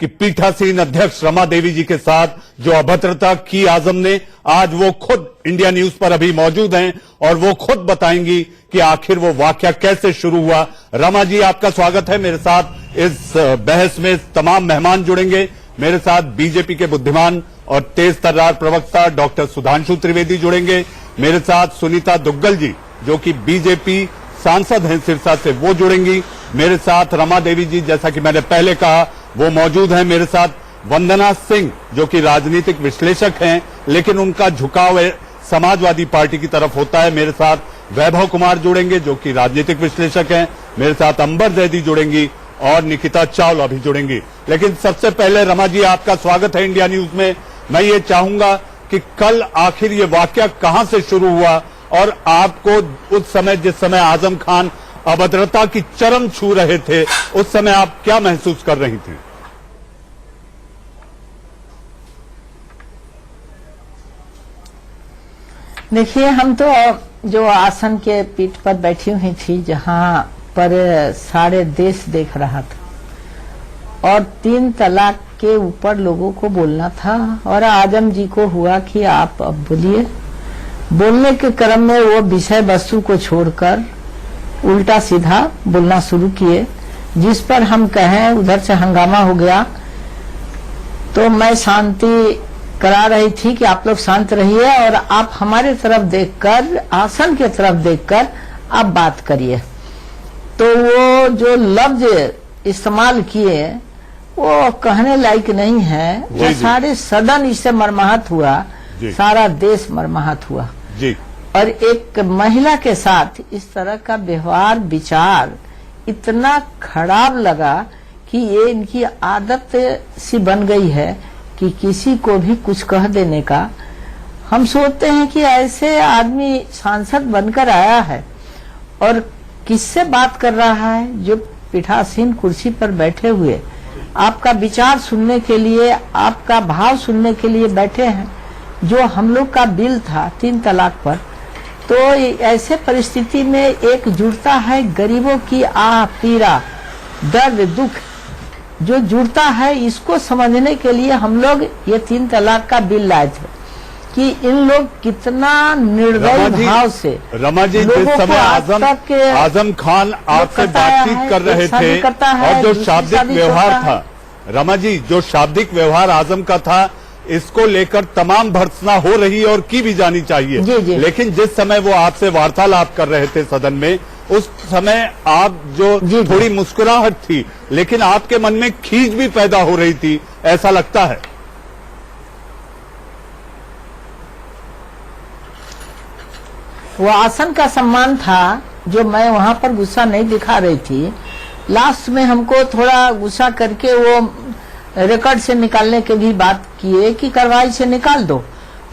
कि पीठासीन अध्यक्ष रमा देवी जी के साथ जो अभद्रता की आजम ने, आज वो खुद इंडिया न्यूज पर अभी मौजूद हैं और वो खुद बताएंगी कि आखिर वो वाकया कैसे शुरू हुआ। रमा जी, आपका स्वागत है। मेरे साथ इस बहस में तमाम मेहमान जुड़ेंगे। मेरे साथ बीजेपी के बुद्धिमान और तेज तर्रार प्रवक्ता डॉक्टर सुधांशु त्रिवेदी जुड़ेंगे। मेरे साथ सुनीता दुग्गल जी जो कि बीजेपी सांसद हैं सिरसा से, वो जुड़ेंगी। मेरे साथ रमा देवी जी, जैसा कि मैंने पहले कहा, वो मौजूद हैं। मेरे साथ वंदना सिंह जो कि राजनीतिक विश्लेषक हैं, लेकिन उनका झुकाव समाजवादी पार्टी की तरफ होता है। मेरे साथ वैभव कुमार जुड़ेंगे जो कि राजनीतिक विश्लेषक हैं। मेरे साथ अंबर जैदी जुड़ेंगी और निकिता चावला भी जुड़ेंगी। लेकिन सबसे पहले रमा जी, आपका स्वागत है इंडिया न्यूज में। मैं ये चाहूंगा कि कल आखिर ये वाकया कहां से शुरू हुआ और आपको उस समय, जिस समय आजम खान अभद्रता की चरम छू रहे थे, उस समय आप क्या महसूस कर रही थी? देखिए, हम तो जो आसन के पीठ पर बैठी हुई थी, जहां पर सारे देश देख रहा था और 3 तलाक के ऊपर लोगों को बोलना था और आजम जी को हुआ कि आप अब बोलिए। बोलने के क्रम में वो विषय वस्तु को छोड़कर उल्टा सीधा बोलना शुरू किए, जिस पर हम कहें उधर से हंगामा हो गया। तो मैं शांति करा रही थी कि आप लोग शांत रहिए और आप हमारे तरफ देखकर, आसन के तरफ देखकर आप बात करिए। तो वो जो लफ्ज इस्तेमाल किए वो कहने लायक नहीं है। वो सारे सदन इससे मर्माहत हुआ, सारा देश मर्माहत हुआ जी। और एक महिला के साथ इस तरह का व्यवहार विचार इतना खराब लगा कि ये इनकी आदत सी बन गई है कि किसी को भी कुछ कह देने का। हम सोचते हैं कि ऐसे आदमी सांसद बनकर आया है और किससे बात कर रहा है? जो पीठासीन कुर्सी पर बैठे हुए आपका विचार सुनने के लिए, आपका भाव सुनने के लिए बैठे हैं। जो हम लोग का बिल था 3 तलाक पर, तो ऐसे परिस्थिति में एक जुड़ता है गरीबों की आह, पीड़ा, दर्द, दुख जो जुड़ता है। इसको समझने के लिए हम लोग ये 3 तलाक का बिल लाए थे कि इन लोग कितना निर्दयी भाव से। रमा जी, जिस समय आजम खान आपसे बातचीत कर रहे थे और जो शाब्दिक व्यवहार था, रमा जी, जो शाब्दिक व्यवहार आजम का था, इसको लेकर तमाम भर्त्सना हो रही है और की भी जानी चाहिए। जी। लेकिन जिस समय वो आपसे वार्तालाप कर रहे थे सदन में, उस समय आप जो थोड़ी मुस्कुराहट थी, लेकिन आपके मन में खींच भी पैदा हो रही थी, ऐसा लगता है। वो आसन का सम्मान था जो मैं वहां पर गुस्सा नहीं दिखा रही थी। लास्ट में हमको थोड़ा गुस्सा करके वो रिकॉर्ड से निकालने के भी बात किए कि कार्रवाई से निकाल दो।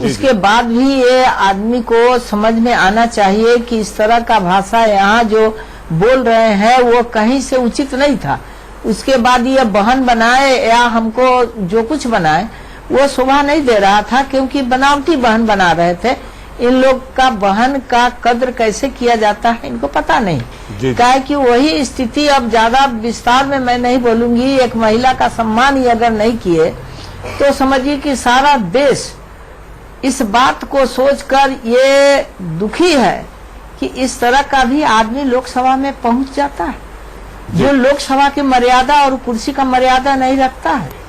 उसके बाद भी ये आदमी को समझ में आना चाहिए कि इस तरह का भाषा यहाँ जो बोल रहे हैं वो कहीं से उचित नहीं था। उसके बाद ये बहन बनाए या हमको जो कुछ बनाए वो शोभा नहीं दे रहा था, क्योंकि बनावटी बहन बना रहे थे। इन लोग का बहन का कद्र कैसे किया जाता है इनको पता नहीं। क्या कि वही स्थिति, अब ज्यादा विस्तार में मैं नहीं बोलूंगी। एक महिला का सम्मान ही अगर नहीं किए तो समझिए कि सारा देश इस बात को सोचकर ये दुखी है कि इस तरह का भी आदमी लोकसभा में पहुंच जाता है, जो लोकसभा की मर्यादा और कुर्सी का मर्यादा नहीं रखता है।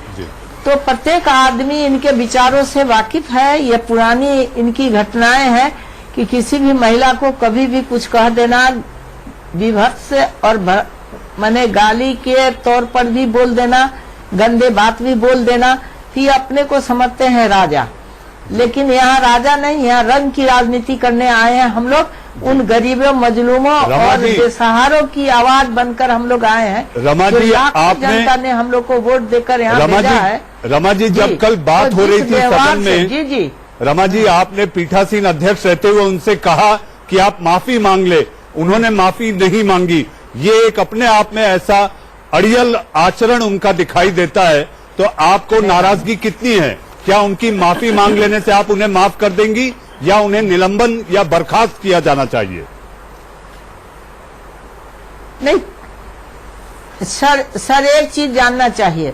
तो प्रत्येक आदमी इनके विचारों से वाकिफ है। ये पुरानी इनकी घटनाएं हैं कि किसी भी महिला को कभी भी कुछ कह देना, विभत्स और माने गाली के तौर पर भी बोल देना, गंदे बात भी बोल देना, तो ये अपने को समझते हैं राजा। लेकिन यहाँ राजा नहीं, यहाँ रंग की राजनीति करने आए हैं हम लोग। उन गरीबों, मजलूमों और बेसहारों की आवाज बनकर हम लोग आए हैं। रमा जी, आपने जनता ने हम लोग को वोट देकर यहाँ भेजा है। रमा जी, जब कल बात हो रही थी सदन में, जी रमा जी, आपने पीठासीन अध्यक्ष रहते हुए उनसे कहा कि आप माफी मांग ले। उन्होंने माफी नहीं मांगी। ये एक अपने आप में ऐसा अड़ियल आचरण उनका दिखाई देता है। तो आपको नाराजगी कितनी है? क्या उनकी माफी मांग लेने से आप उन्हें माफ कर देंगी या उन्हें निलंबन या बर्खास्त किया जाना चाहिए? नहीं सर, एक चीज जानना चाहिए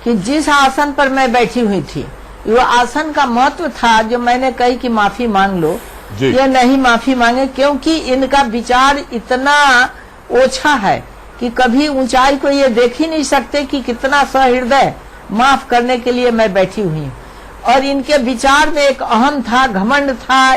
कि जिस आसन पर मैं बैठी हुई थी, वो आसन का महत्व था जो मैंने कही कि माफी मांग लो, ये नहीं माफी मांगे, क्योंकि इनका विचार इतना ओछा है कि कभी ऊंचाई को ये देख ही नहीं सकते कि कितना सहृदय माफ करने के लिए मैं बैठी हुई हूँ। और इनके विचार में एक अहम था, घमंड था,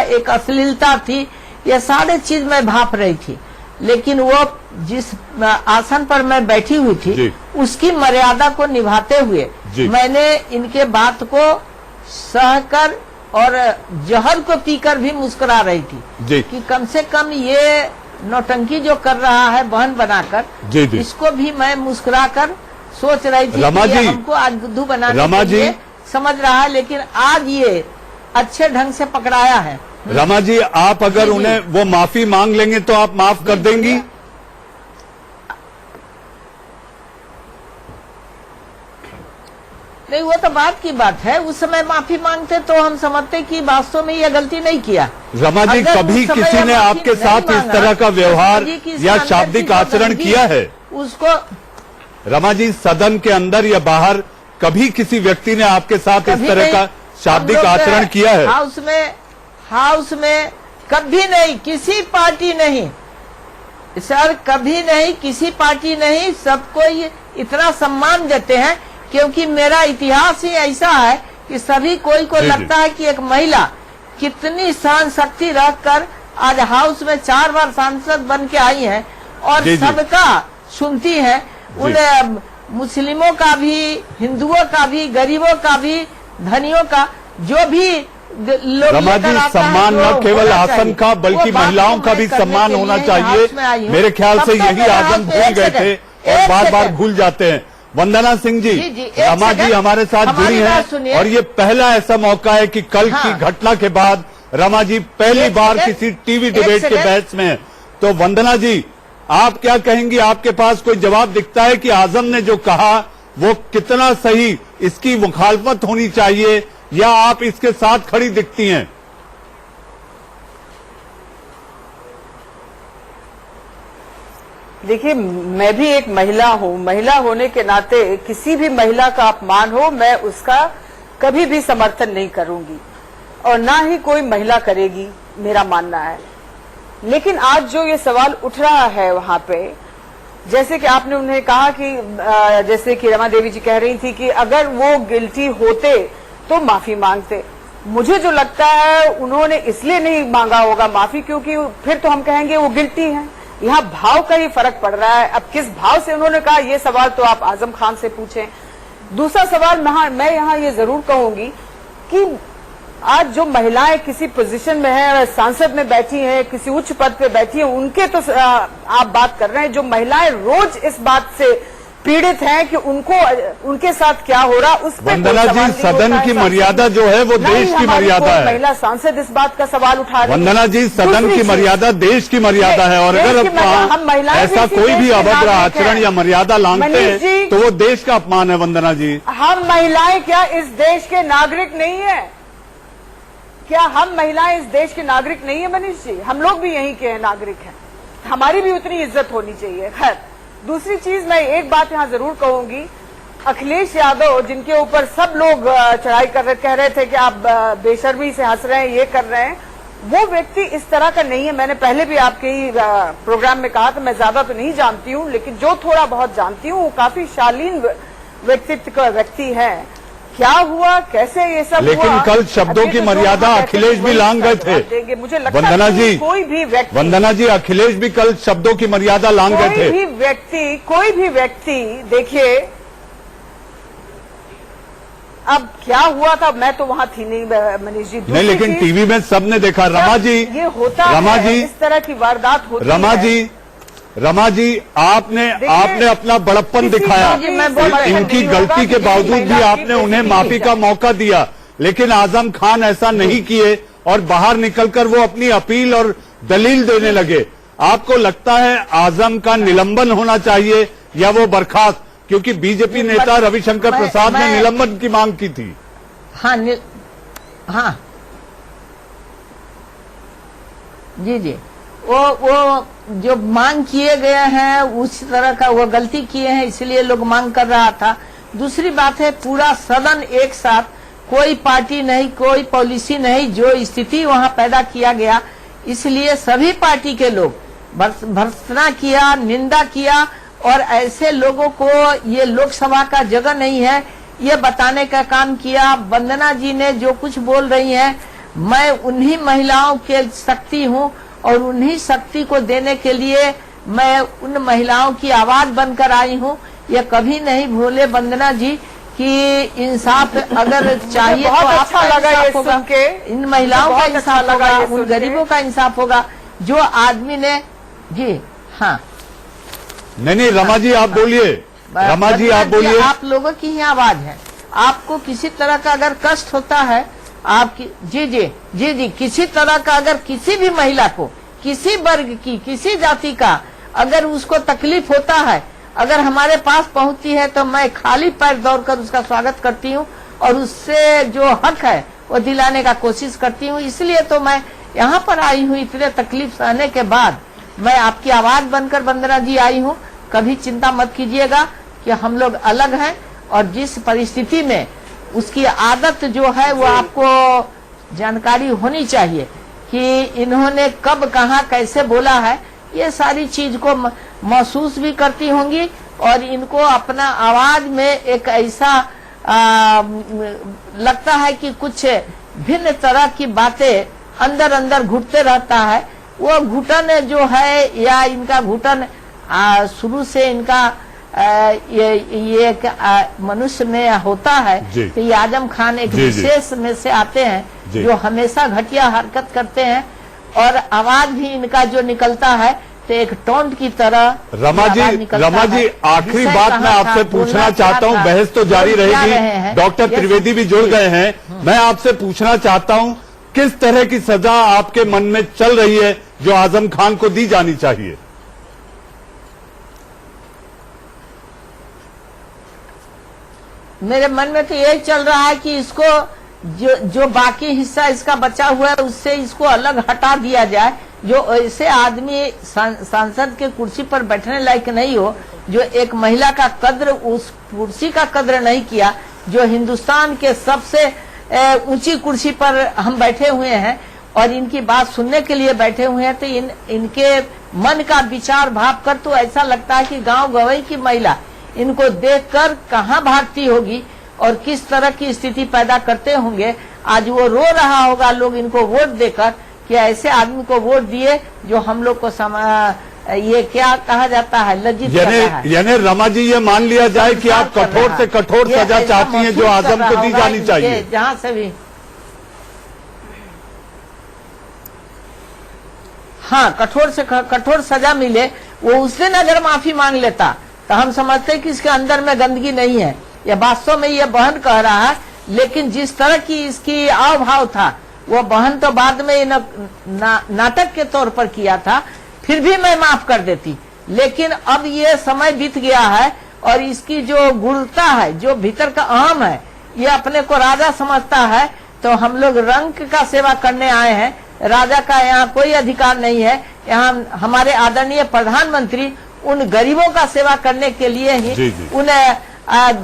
एक अश्लीलता थी, ये सारे चीज मैं भाप रही थी। लेकिन वो जिस आसन पर मैं बैठी हुई थी उसकी मर्यादा को निभाते हुए मैंने इनके बात को सहकर और जहर को पीकर भी मुस्कुरा रही थी कि कम से कम ये नौटंकी जो कर रहा है बहन बनाकर, इसको भी मैं मुस्कुरा कर सोच रही थी कि ये हमको आज बुद्धू बनाने के लिए समझ रहा है, लेकिन आज ये अच्छे ढंग से पकड़ाया है। रमा जी, आप अगर उन्हें वो माफी मांग लेंगे तो आप माफ कर देंगी? नहीं, वो तो बात की बात है। उस समय माफी मांगते तो हम समझते कि वास्तव में ये गलती नहीं किया। रमा जी, कभी किसी ने आपके साथ इस तरह का व्यवहार या शाब्दिक आचरण किया है? उसको रमा जी, सदन के अंदर या बाहर कभी किसी व्यक्ति ने आपके साथ इस तरह का शाब्दिक आचरण किया है? हाउस में कभी नहीं, किसी पार्टी नहीं सर, कभी नहीं, किसी पार्टी नहीं। सबको इतना सम्मान देते हैं क्योंकि मेरा इतिहास ही ऐसा है कि सभी कोई को लगता है कि एक महिला कितनी सहन शक्ति रखकर आज हाउस में 4 बार सांसद बन के आई है और सबका सुनती है। उन मुस्लिमों का भी, हिंदुओं का भी, गरीबों का भी, धनियों का, जो भी लोग रमा जी, सम्मान न केवल आसन का बल्कि महिलाओं का भी सम्मान होना चाहिए। मेरे ख्याल से यही आजम भूल गए थे और बार बार भूल जाते हैं। वंदना सिंह जी, रमा जी हमारे साथ जुड़ी हैं और ये पहला ऐसा मौका है कि कल की घटना के बाद रमा जी पहली बार किसी टीवी डिबेट के बैच में है। तो वंदना जी, आप क्या कहेंगी? आपके पास कोई जवाब दिखता है कि आजम ने जो कहा वो कितना सही, इसकी मुखालफत होनी चाहिए या आप इसके साथ खड़ी दिखती हैं? देखिए, मैं भी एक महिला हूं। महिला होने के नाते किसी भी महिला का अपमान हो, मैं उसका कभी भी समर्थन नहीं करूंगी और ना ही कोई महिला करेगी, मेरा मानना है। लेकिन आज जो ये सवाल उठ रहा है वहां पे, जैसे कि आपने उन्हें कहा कि जैसे कि रमा देवी जी कह रही थी कि अगर वो गिल्टी होते तो माफी मांगते। मुझे जो लगता है उन्होंने इसलिए नहीं मांगा होगा माफी क्योंकि फिर तो हम कहेंगे वो गिल्टी है। यहाँ भाव का ही फर्क पड़ रहा है। अब किस भाव से उन्होंने कहा, ये सवाल तो आप आजम खान से पूछें। दूसरा सवाल मैं यहाँ ये जरूर कहूंगी कि आज जो महिलाएं किसी पोजीशन में हैं, सांसद में बैठी हैं, किसी उच्च पद पे बैठी हैं, उनके तो आप बात कर रहे हैं। जो महिलाएं रोज इस बात से पीड़ित हैं कि उनके साथ क्या हो रहा, उस पर वंदना जी, सदन की मर्यादा जो है वो देश की मर्यादा है। महिला सांसद इस बात का सवाल उठा रही है। वंदना जी, सदन की मर्यादा देश की मर्यादा है और अगर ऐसा कोई भी अभद्र आचरण या मर्यादा लांघते हैं तो वो देश का अपमान है। वंदना जी, हम महिलाएं क्या इस देश के नागरिक नहीं है? क्या हम महिलाएं इस देश के नागरिक नहीं है? मनीष जी, हम लोग भी यहीं के हैं, नागरिक हैं। हमारी भी उतनी इज्जत होनी चाहिए। खैर, दूसरी चीज मैं एक बात यहां जरूर कहूंगी, अखिलेश यादव जिनके ऊपर सब लोग चढ़ाई कह रहे थे कि आप बेशर्मी से हंस रहे हैं, ये कर रहे हैं, वो व्यक्ति इस तरह का नहीं है। मैंने पहले भी आपके ही प्रोग्राम में कहा था, मैं ज्यादा तो नहीं जानती हूं, लेकिन जो थोड़ा बहुत जानती हूं वो काफी शालीन व्यक्तित्व का व्यक्ति है। क्या हुआ, कैसे ये सब लेकिन हुआ? कल शब्दों की मर्यादा अखिलेश भी लांघ गए थे। मुझे लगता वंदना जी, वंदना जी, अखिलेश भी कल शब्दों की मर्यादा लांघ गए थे। कोई भी व्यक्ति देखिए, अब क्या हुआ था, मैं तो वहां थी नहीं मनीष जी। नहीं, लेकिन टीवी में सबने देखा। रमा जी, ये होता है, इस तरह की वारदात होती है। रमा जी, आपने अपना बड़प्पन दिखाया। इनकी गलती के बावजूद भी आपने उन्हें माफी का मौका दिया, लेकिन आजम खान ऐसा नहीं किए और बाहर निकलकर वो अपनी अपील और दलील देने लगे। आपको लगता है आजम का निलंबन होना चाहिए या वो बर्खास्त? क्योंकि बीजेपी नेता रविशंकर प्रसाद ने निलंबन की मांग की थी। हाँ जी, वो जो मांग किए गए हैं उस तरह का वो गलती किए हैं, इसलिए लोग मांग कर रहा था। दूसरी बात है पूरा सदन एक साथ, कोई पार्टी नहीं, कोई पॉलिसी नहीं, जो स्थिति वहां पैदा किया गया, इसलिए सभी पार्टी के लोग भर्त्सना किया, निंदा किया और ऐसे लोगों को ये लोकसभा का जगह नहीं है ये बताने का काम किया। वंदना जी ने जो कुछ बोल रही हैं, मैं उन्हीं महिलाओं के शक्ति हूं और उन्हीं शक्ति को देने के लिए मैं उन महिलाओं की आवाज बनकर आई हूं। ये कभी नहीं भूले वंदना जी कि इंसाफ अगर चाहिए तो अच्छा आपका लगा ये इंसाफ होगा, सुन के। इन महिलाओं का इंसाफ लगा होगा, ये उन सुन के। गरीबों का इंसाफ होगा जो आदमी ने। जी हाँ, नहीं रमा जी आप बोलिए, रमा जी आप बोलिए। आप लोगों की ही आवाज है। आपको किसी तरह का अगर कष्ट होता है आपकी, जी जी जी जी, किसी तरह का अगर किसी भी महिला को, किसी वर्ग की, किसी जाति का अगर उसको तकलीफ होता है, अगर हमारे पास पहुंचती है तो मैं खाली पैर दौड़कर उसका स्वागत करती हूं और उससे जो हक है वो दिलाने का कोशिश करती हूं। इसलिए तो मैं यहाँ पर आई हूँ, इतने तकलीफ सहने के बाद मैं आपकी आवाज बनकर वंदना जी आई हूँ। कभी चिंता मत कीजिएगा कि हम लोग अलग हैं और जिस परिस्थिति में उसकी आदत जो है वो आपको जानकारी होनी चाहिए कि इन्होंने कब कहाँ कैसे बोला है, ये सारी चीज को महसूस भी करती होंगी और इनको अपना आवाज में एक ऐसा लगता है कि कुछ भिन्न तरह की बातें अंदर अंदर घुटते रहता है। वो घुटन जो है या इनका घुटन शुरू से इनका ये एक मनुष्य में होता है कि ये आजम खान एक विशेष में से आते हैं जो हमेशा घटिया हरकत करते हैं और आवाज भी इनका जो निकलता है तो एक टोंट की तरह। रमा जी आखिरी बात मैं आपसे पूछना चाहता हूं, बहस तो जारी रहेगी, डॉक्टर त्रिवेदी भी जुड़ गए हैं। मैं आपसे पूछना चाहता हूं किस तरह की सजा आपके मन में चल रही है जो आजम खान को दी जानी चाहिए? मेरे मन में तो यही चल रहा है कि इसको जो बाकी हिस्सा इसका बचा हुआ है उससे इसको अलग हटा दिया जाए। जो ऐसे आदमी सांसद के कुर्सी पर बैठने लायक नहीं हो, जो एक महिला का कद्र, उस कुर्सी का कद्र नहीं किया, जो हिंदुस्तान के सबसे ऊंची कुर्सी पर हम बैठे हुए हैं और इनकी बात सुनने के लिए बैठे हुए हैं, तो इनके मन का विचार भाव कर तो ऐसा लगता है कि गांव गवई की महिला इनको देखकर कहां भागती होगी और किस तरह की स्थिति पैदा करते होंगे। आज वो रो रहा होगा लोग इनको वोट देकर कि ऐसे आदमी को वोट दिए जो हम लोग को ये क्या कहा जाता है, लज्जित करता है। यानी रमा जी ये मान लिया जाए कि आप कठोर से कठोर सजा चाहती हैं जो आजम को दी जानी चाहिए। जहां से भी हाँ कठोर से कठोर सजा मिले, वो उस दिन अगर माफी मांग लेता तो हम समझते हैं कि इसके अंदर में गंदगी नहीं है। यह वास्तव में यह बहन कह रहा है, लेकिन जिस तरह की इसकी आव भाव था वो बहन तो बाद में नाटक के तौर पर किया था, फिर भी मैं माफ कर देती। लेकिन अब ये समय बीत गया है और इसकी जो गुणता है, जो भीतर का अहम है, ये अपने को राजा समझता है। तो हम लोग रंक का सेवा करने आए हैं, राजा का यहाँ कोई अधिकार नहीं है। यहाँ हमारे आदरणीय प्रधानमंत्री उन गरीबों का सेवा करने के लिए ही, उन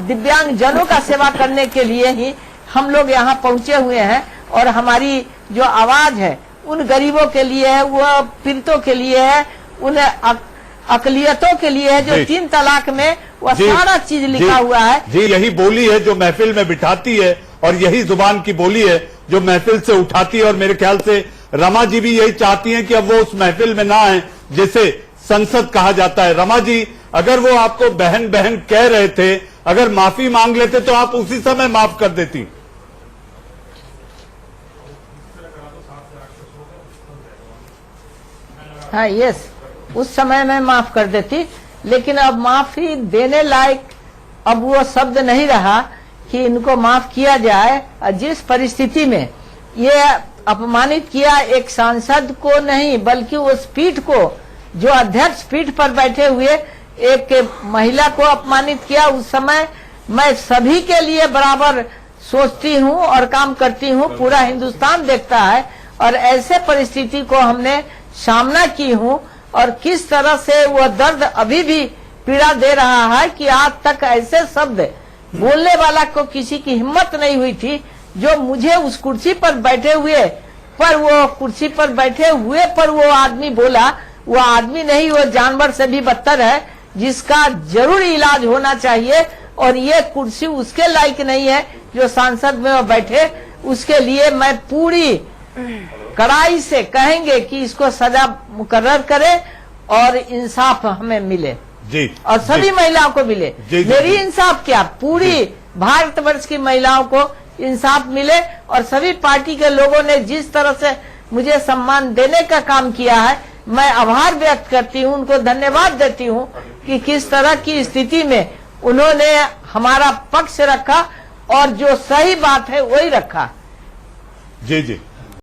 दिव्यांग जनों का सेवा करने के लिए ही हम लोग यहाँ पहुंचे हुए हैं और हमारी जो आवाज है उन गरीबों के लिए है, वो पीड़ितों के लिए है, उन अकलियतों के लिए है जो 3 तलाक में वह सारा चीज लिखा हुआ है। जी यही बोली है जो महफिल में बिठाती है और यही जुबान की बोली है जो महफिल से उठाती है। और मेरे ख्याल से रमा जी भी यही चाहती हैं कि अब वो उस महफिल में ना आए जिसे संसद कहा जाता है। रमा जी अगर वो आपको बहन बहन कह रहे थे, अगर माफी मांग लेते तो आप उसी समय माफ कर देती। हाँ यस, उस समय मैं माफ कर देती, लेकिन अब माफी देने लायक अब वो शब्द नहीं रहा कि इनको माफ किया जाए। जिस परिस्थिति में ये अपमानित किया एक सांसद को नहीं बल्कि उस पीठ को, जो अध्यक्ष पीठ पर बैठे हुए एक महिला को अपमानित किया, उस समय मैं सभी के लिए बराबर सोचती हूँ और काम करती हूँ। पूरा हिंदुस्तान देखता है और ऐसे परिस्थिति को हमने सामना की हूँ और किस तरह से वह दर्द अभी भी पीड़ा दे रहा है कि आज तक ऐसे शब्द बोलने वाला को किसी की हिम्मत नहीं हुई थी। जो मुझे उस कुर्सी पर बैठे हुए पर वो कुर्सी पर बैठे हुए पर वो आदमी बोला, वो आदमी नहीं, वो जानवर से भी बदतर है, जिसका जरूर इलाज होना चाहिए। और ये कुर्सी उसके लायक नहीं है जो सांसद में वो बैठे। उसके लिए मैं पूरी कड़ाई से कहेंगे कि इसको सजा मुकर्रर करे और इंसाफ हमें मिले जी, और सभी महिलाओं को मिले। मेरी इंसाफ क्या, पूरी भारतवर्ष की महिलाओं को इंसाफ मिले। और सभी पार्टी के लोगों ने जिस तरह से मुझे सम्मान देने का काम किया है, मैं आभार व्यक्त करती हूँ, उनको धन्यवाद देती हूँ कि किस तरह की स्थिति में उन्होंने हमारा पक्ष रखा और जो सही बात है वही रखा। जी जी।